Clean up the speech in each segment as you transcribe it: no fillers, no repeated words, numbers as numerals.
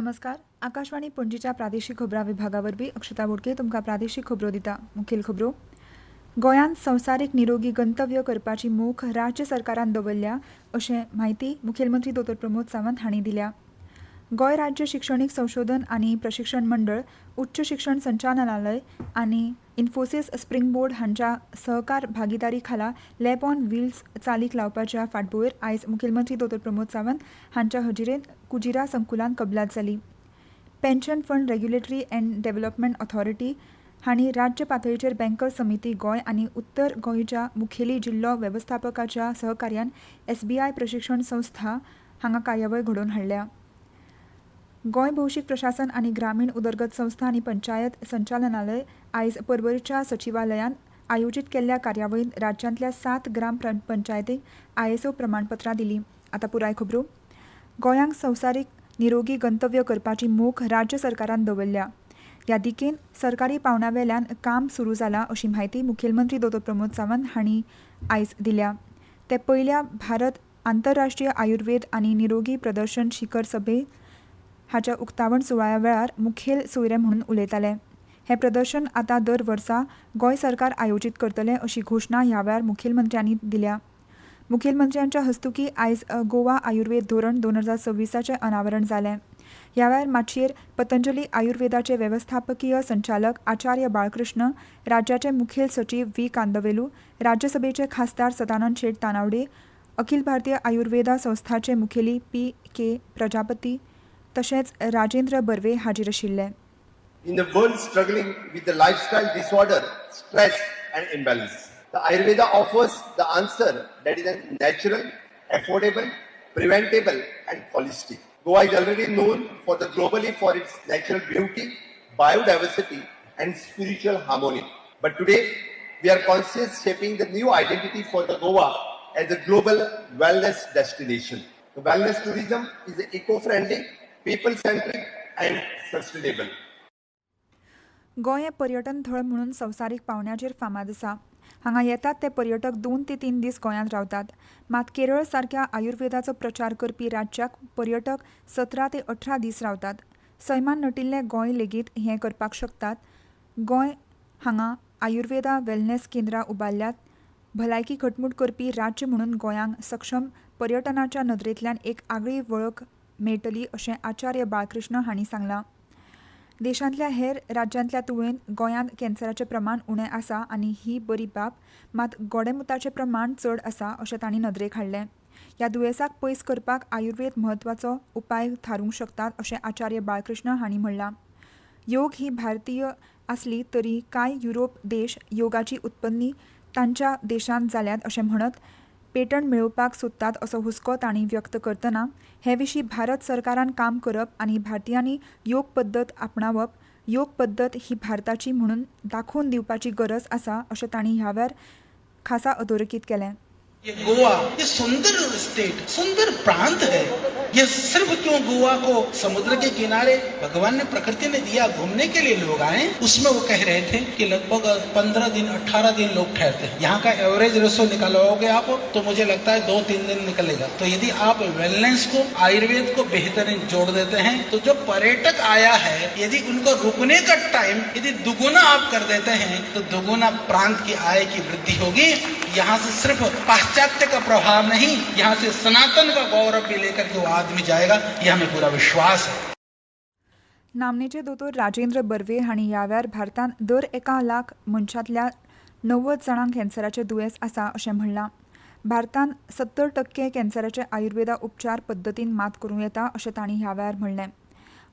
नमस्कार. आकाशवाणी पणजीच्या प्रादेशीक खबरां विभागा वरवीं अक्षता बोडके तुमकां प्रादेशीक खबरो दिता. मुखेल खबरो. गोंयांत संवसारीक निरोगी गंतव्य करपाची मोख राज्य सरकारान दवरल्या अशें म्हायती मुखेलमंत्री दोतोर प्रमोद सावंत हांणी दिल्या. गोंय राज्य शिक्षणीक संशोधन आनी प्रशिक्षण मंडळ, उच्च शिक्षण संचालनालय आनी इन्फोसिस स्प्रिंग बोर्ड हांच्या सहकार भागीदारी खाला लॅब ऑन व्हील्स चालीक लावपाच्या फाटभुंयेर आयज मुखेलमंत्री दोतोर प्रमोद सावंत हांच्या हजेरेन कुजिरा संकुलान कबलात जाली. Pension fund regulatory and development authority हांणी राज्य पातळीचेर बँकर्स समिती गोंय आनी उत्तर गोंयच्या मुखेली जिल्लो वेवस्थापकाच्या सहकार्यान SBI प्रशिक्षण संस्था हांगा कार्यावळ घडोवन हाडल्या. गोंय भौशीक प्रशासन आनी ग्रामीण उदरगत संस्था आनी पंचायत संचालनालय आयज पर्वरीच्या सचिवालयान आयोजीत केल्ल्या कार्यावळींत राज्यांतल्या 7 ग्राम पंचायतींक ISO प्रमाणपत्रां दिलीं. आतां पुराय खबरो. गोंयांक संवसारीक निरोगी गंतव्य करपाची मोख राज्य सरकारान दवरल्या. ह्या दिकेन सरकारी पावंड्यावेल्यान काम सुरू जालां अशी म्हायती मुखेलमंत्री दोतोर प्रमोद सावंत हांणी आयज दिल्या. ते पयल्या भारत आंतरराष्ट्रीय आयुर्वेद आनी निरोगी प्रदर्शन शिखर सभे हाच्या उक्तावण सुवाळ्या वेळार मुखेल सोयरे म्हणून उलयताले. हे प्रदर्शन आतां दर वर्सा गोंय सरकार आयोजीत करतले अशी घोशणा ह्या वेळार मुखेलमंत्र्यांनी दिल्या. मुखेलमंत्र्यांच्या हस्तुकी आयज गोवा आयुर्वेद धोरण 2026 अनावरण जालें. ह्या वेळार माचयेर पतंजली आयुर्वेदाचे वेवस्थापकीय संचालक आचार्य बाळकृष्ण, राज्याचे मुखेल सचिव V. कांदवेलू, राज्यसभेचे खासदार सदानंद शेट तानावडे, अखिल भारतीय आयुर्वेदा संस्थाचे मुखेली P.K. प्रजापती तशेंच राजेंद्र बर्वे हाजीर आशिल्ले. In the world struggling with the lifestyle disorder, stress and imbalance, the Ayurveda offers the answer that is natural, affordable, preventable and holistic. Goa is already known for the globally for its natural beauty, biodiversity and spiritual harmony. But today we are conscious shaping the new identity for the Goa as a global wellness destination. The wellness tourism is eco-friendly, people-centric and sustainable. Goa हे पर्यटन थळ म्हणून संवसारीक पावंड्याचेर फामाद आसा. हांगा येतात ते पर्यटक 2 ते 3 दीस गोंयांत रावतात. मात केरळ सारक्या आयुर्वेदाचो प्रचार करपी राज्याक पर्यटक 17 ते 18 दीस रावतात. सैमान नटिल्ले गोंय लेगीत हें करपाक शकतात. गोंय हांगा आयुर्वेदा वेलनेस केंद्रां उबारल्यात. भलायकी घटमूट करपी राज्य म्हणून गोंयांक सक्षम पर्यटनाच्या नदरेंतल्यान एक आगळी वळख मेळटली अशें आचार्य बाळकृष्ण हांणी सांगलां. देशांतल्या हेर राज्यांतल्या तुळेन गोंयांत कॅन्सराचें प्रमाण उणें आसा आनी ही बरी बाब. मात गोडेमुताचें प्रमाण चड आसा अशें तांणी नदरेक हाडलें. ह्या दुयेंसाक पयस करपाक आयुर्वेद म्हत्वाचो उपाय थारूंक शकतात अशें आचार्य बाळकृष्ण हांणी म्हणलां. योग ही भारतीय आसली तरी कांय युरोप देश योगाची उत्पन्नी तांच्या देशांत जाल्यात अशें म्हणत पेटंट मेळोवपाक सोदतात असो हुस्को तांणी व्यक्त करतना हे विशीं भारत सरकारान काम करप आनी भारतीयांनी योग पद्दत आपणावप, योग पद्दत ही भारताची म्हणून दाखोवन दिवपाची गरज आसा अशें तांणी ह्या वेळार खासा अधोरेखित केलें. ये गोवा ये सुंदर स्टेट, सुंदर प्रांत है. ये सिर्फ क्यों गोवा को समुद्र के किनारे भगवान ने प्रकृति ने दिया घूमने के लिए लोग आए. उसमें वो कह रहे थे कि लगभग 15 दिन 18 दिन लोग ठहरते हैं. यहाँ का एवरेज रेशो निकालोगे आप तो मुझे लगता है 2-3 दिन निकलेगा. तो यदि आप वेलनेस को आयुर्वेद को बेहतरीन जोड़ देते हैं तो जो पर्यटक आया है यदि उनको रुकने का टाइम यदि दुगुना आप कर देते हैं तो दुगुना प्रांत की आय की वृद्धि होगी. यहाँ से सिर्फ पाश्चात्य का प्रभाव नहीं, यहाँ से सनातन का गौरव भी लेकर के वो आदमी जाएगा, ये हमें पूरा विश्वास है. नामनेचे दोतोर राजेंद्र बर्वे हांणी ह्या वेळार भारतांत दर 1 लाख मनशांतल्या 90 जाणांक कॅन्सराचें दुयेंस आसा अशें म्हणलां. भारतांत 70% कॅन्सराचे आयुर्वेदा उपचार पद्दतीन मात करूं येता अशें तांणी ह्या वेळार म्हणलें.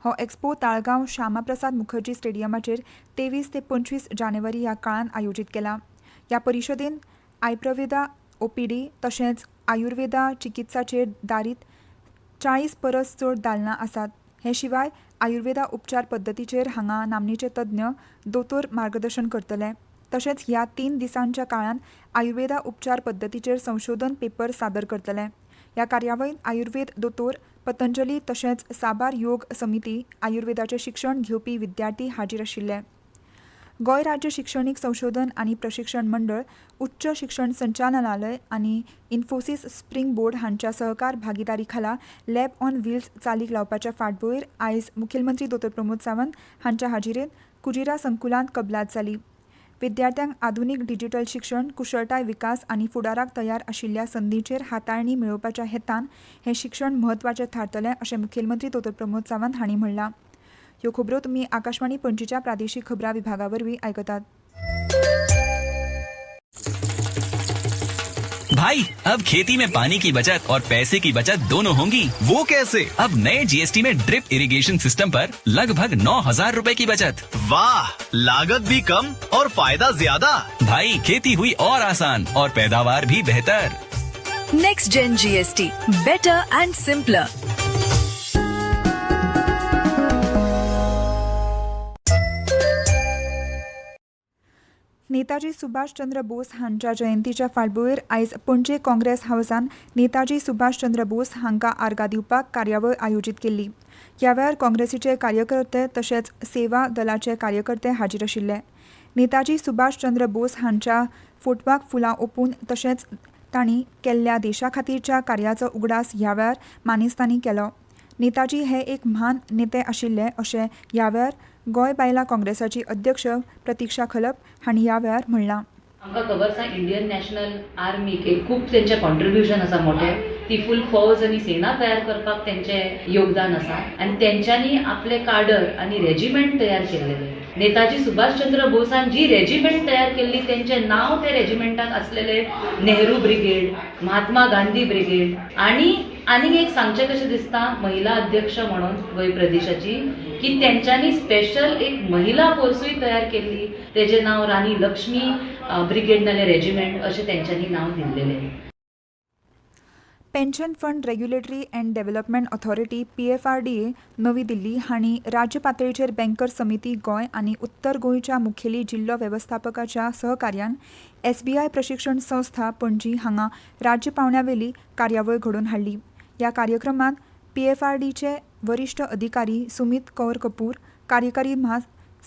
हो एक्सपो ताळगांव श्यामाप्रसाद मुखर्जी स्टेडियमाचेर 23 ते 25 जानेवारी ह्या काळान आयोजीत केला. ह्या परिशदेन आयुर्वेदा OPD तशेंच आयुर्वेदा चिकित्साचेर दारीत 40 परस चड दालनां आसात. हे शिवाय आयुर्वेदा उपचार पद्दतीचेर हांगा नामनेचे तज्ञ दोतोर मार्गदर्शन करतले. तशेंच ह्या 3 दिसांच्या काळान आयुर्वेदा उपचार पद्दतीचेर संशोधन पेपर सादर करतले. ह्या कार्यावळींत आयुर्वेद दोतोर, पतंजली तशेंच साबार योग समिती, आयुर्वेदाचें शिक्षण घेवपी विद्यार्थी हाजीर आशिल्ले. गोंय राज्य शिक्षणीक संशोधन आनी प्रशिक्षण मंडळ, उच्च शिक्षण संचालनालय आनी इन्फोसीस स्प्रिंग बोर्ड हांच्या सहकार भागीदारी खाला लॅब ऑन व्हील्स चालीक लावपाच्या फाटभुंयेर आयज मुखेलमंत्री डॉ. प्रमोद सावंत हांच्या हाजिरेंत कुजिरा संकुलांत कबलात जाली. विद्यार्थ्यांक आधुनीक डिजिटल शिक्षण, कुशळटाय विकास आनी फुडाराक तयार आशिल्ल्या संदींचेर हाताळणी मेळोवपाच्या हेतान हें शिक्षण म्हत्वाचें थारतलें अशें मुखेलमंत्री डॉ. प्रमोद सावंत हांणी म्हणलां. ह्यो खबरो तुमी आकाशवाणी पणजीच्या प्रादेशीक खबरां विभागा वरवीं आयकतात. भाई, अब खेती में पानी की बचत और पैसे की बचत दोनों होंगी। वो कैसे? अब नए जीएसटी में ड्रिप इरिगेशन सिस्टम पर लगभग 9,000 रुपए की बचत। वाह, लागत भी कम और फायदा ज्यादा। भाई, खेती हुई और आसान और पैदावार भी बेहतर। Next gen GST, better and simpler. Netaji Subhashchandra Bose हांच्या जयंतीच्या फाटभुंयेर आयज पणजे काँग्रेस हावसान नेताजी सुभाषचंद्र बोस हांकां आर्गां दिवपाक कार्यावळ आयोजीत केल्ली. ह्या वेळार काँग्रेसीचे कार्यकर्ते तशेंच सेवा दलाचे कार्यकर्ते हाजीर आशिल्ले. नेताजी सुभाषचंद्र बोस हांच्या फोटवाक फुलां ओंपून तशेंच तांणी केल्ल्या देशा खातीरच्या कार्याचो उगडास ह्या वेळार मानेस्तांनी केलो. नेताजी हे एक म्हान नेते आशिल्ले अशें ह्या वेळार गोंय बायलां काँग्रेसाची अध्यक्ष प्रतीक्षा खलप हांणी ह्या वेळार म्हणलां. आमकां खबर आसा इंडियन नॅशनल आर्मीक एक खूब तेंचें कॉन्ट्रिब्युशन आसा मोठें. ती फूल फौज आनी सेना तयार करपाक तेंचें योगदान आसा आनी तेंच्यांनी आपले काडर आनी रेजिमेंट तयार केल्लेले. नेताजी सुभाषचंद्र बोसान जी रेजिमेंट तयार केल्ली तेंचें नांव ते रेजिमेंटाक आसलेले नेहरू ब्रिगेड, महात्मा गांधी ब्रिगेड आनी एक सांगचें कशें दिसता महिला अध्यक्ष म्हणून गोंय प्रदेशाची की तेंच्यांनी स्पेशल एक महिला फोर्सूय तयार केल्ली. तेजें नांव राणी लक्ष्मी ब्रिगेड नाल्यार रेजिमेंट अशें तेंच्यांनी नांव दिल्लेलें. Pension fund regulatory and development authority PFRDA Navi Delhi हांणी राज्य पातळीचेर बँकर समिती गोंय आनी उत्तर गोंयच्या मुखेली जिल्लो वेवस्थापकाच्या सहकार्यान SBI प्रशिक्षण संस्था पणजी हांगा राज्य पावण्यावेली कार्यावळ घडोवन हाडली. ह्या कार्यक्रमात PFRDचे वरिष्ठ अधिकारी सुमित कौर कपूर, कार्यकारी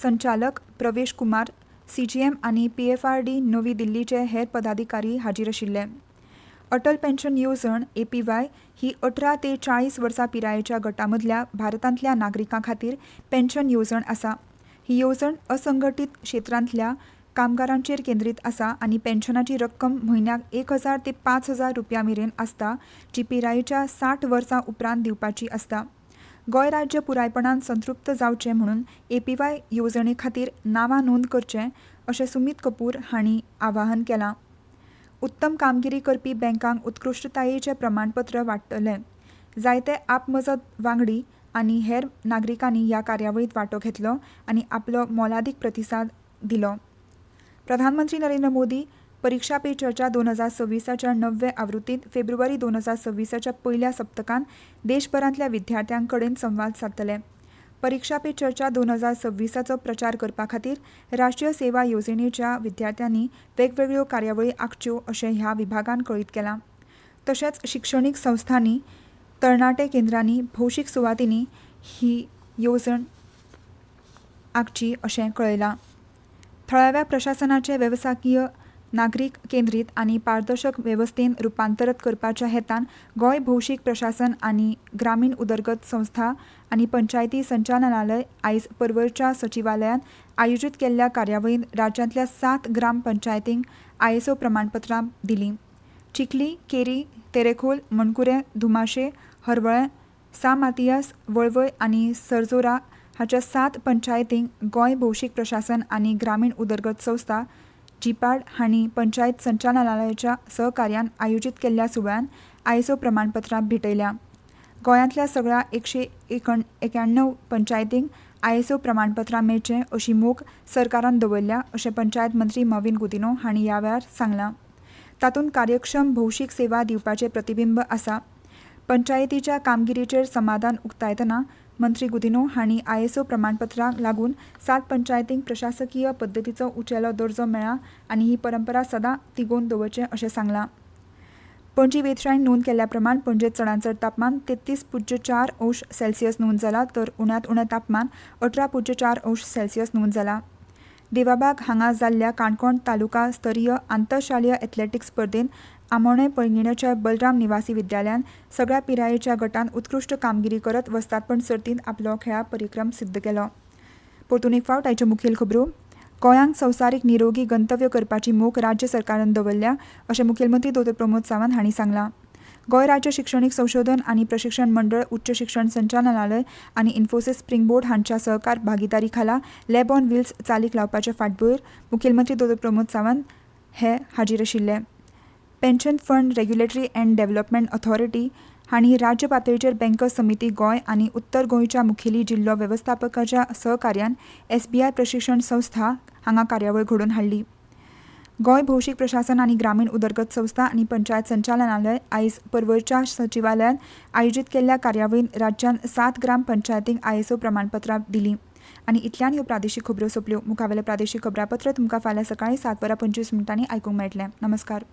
संचालक प्रवेश कुमार, CGM आनी PFRD नवी दिल्लीचे हेर पदाधिकारी हाजीर आशिल्ले. अटल पेन्शन येवजण APY ही 18 ते 40 वर्सां पिरायेच्या गटामदल्या भारतांतल्या नागरिकां खातीर पेन्शन येवजण आसा. ही येवजण असंघटीत क्षेत्रांतल्या कामगारांचेर केंद्रीत आसा आनी पेन्शनाची रक्कम म्हयन्याक 1,000 ते 5,000 रुपया मेरेन आसता, जी पिरायेच्या 60 वर्सां उपरांत दिवपाची आसता. गोंय राज्य पुरायपणान संतृप्त जावचें म्हणून APY येवजणे खातीर नांवां नोंद करचें अशें सुमित कपूर हांणी आवाहन केलां. उत्तम कामगिरी करपी बँकांक उत्कृश्टतायेचें प्रमाणपत्र वांटतले. जायते आपमजत वांगडी आनी हेर नागरिकांनी ह्या कार्यावळींत वांटो घेतलो आनी आपलो मोलादीक प्रतिसाद दिलो. प्रधानमंत्री नरेंद्र मोदी परीक्षा पे चर्चा 2026च्या 9व्या आवृत्तींत फेब्रुवारी 2026च्या पयल्या सप्तकांत देशभरांतल्या विद्यार्थ्यां कडेन संवाद सादतले. परीक्षा पे चर्चा 2026चो प्रचार करपा खातीर राष्ट्रीय सेवा येवजणेच्या विद्यार्थ्यांनी वेगवेगळ्यो कार्यावळी आंखच्यो अशें ह्या विभागान कळीत केलां. तशेंच शिक्षणीक संस्थांनी, तरणाटे केंद्रांनी, भौशीक सुवातींनी ही येवजण आंखची अशें कळयलां. थळाव्या प्रशासनाचे वेवसायीय, नागरीक केंद्रीत आनी पारदर्शक वेवस्थेन रुपांतरीत करपाच्या हेतान गोंय भौशीक प्रशासन आनी ग्रामीण उदरगत संस्था आनी पंचायती संचालनालय आयज पर्वरच्या सचिवालयांत आयोजीत केल्ल्या कार्यावळींत राज्यांतल्या 7 ग्राम पंचायतींक ISO प्रमाणपत्रां दिलीं. चिखली, केरी, तेरेखोल, मणकुरे, धुमाशे, हरवळे, सा मातियास, वळवय आनी सर्जोरा हाच्या 7 पंचायतींक गोंय भौशीक प्रशासन आनी ग्रामीण उदरगत संस्था जिपाड हांणी पंचायत संचालनालयाच्या सहकार्यान आयोजीत केल्ल्या सुवाळ्यान ISO प्रमाणपत्रां भेटयल्या. गोंयांतल्या सगळ्या 191 पंचायतींक ISO प्रमाणपत्रां मेळचें अशी मोख सरकारान दवरल्या अशें पंचायत मंत्री मॉविन गुदिन्हो हांणी ह्या वेळार सांगलां. तातूंत कार्यक्षम भौशीक सेवा दिवपाचें प्रतिबिंब आसा. पंचायतीच्या कामगिरीचेर समाधान उक्तायतना मंत्री गुदिन्हो हांणी ISO प्रमाणपत्राक लागून 7 पंचायतींक प्रशासकीय पद्दतीचो उंचेलो दर्जो मेळ्ळा आनी ही परंपरा सदां तिगोवन दवरचें अशें सांगलां. पणजी वेधशाळेन नोंद केल्ल्या प्रमाण पणजेंत चडांत चड तापमान 33.4 अंश सेल्सियस नोंद जालां तर उण्यांत उणें तापमान 18.4 अंश सेल्सियस नोंद जालां. देवाबाग हांगा जाल्ल्या काणकोण तालुका स्तरीय आंतरशालीय एथलेटिक्स स्पर्धेंत आमोणे पैंगिणेच्या बलराम निवासी विद्यालयान सगळ्या पिरायेच्या गटांत उत्कृश्ट कामगिरी करत वस्तादपण सर्तींत आपलो खेळा परिक्रम सिद्ध केलो. परतून एक फावट आयच्यो मुखेल खबरो. गोंयांक संवसारीक निरोगी गंतव्य करपाची मोख राज्य सरकारान दवरल्या अशें मुखेलमंत्री डॉ. प्रमोद सावंत हांणी सांगलां. गोंय राज्य शिक्षणीक संशोधन आनी प्रशिक्षण मंडळ, उच्च शिक्षण संचालनालय आनी इन्फोसिस स्प्रिंगबोर्ड हांच्या सहकार भागीदारी खाला लॅब ऑन व्हील्स चालीक लावपाचे फाटभुंयेर मुखेलमंत्री डॉ. प्रमोद सावंत हे हाजीर आशिल्ले. Pension fund regulatory and development authority हांणी राज्य पातळीचेर बँकर्स समिती गोंय आनी उत्तर गोंयच्या मुखेली जिल्लो वेवस्थापकाच्या सहकार्यान SBI प्रशिक्षण संस्था हांगा कार्यावळ घडोवन हाडली. गोंय भौशीक प्रशासन आनी ग्रामीण उदरगत संस्था आनी पंचायत संचालनालय आयज पर्वरच्या सचिवालयात आयोजीत केल्ल्या कार्यावळींत राज्यान 7 ग्राम पंचायतींक ISO प्रमाणपत्रां दिलीं. आनी इतल्यान ह्यो प्रादेशीक खबरो सोंपल्यो. मुखावेलें प्रादेशीक खबरापत्र तुमकां फाल्यां सकाळीं 7:25 आयकूंक मेळटलें. नमस्कार.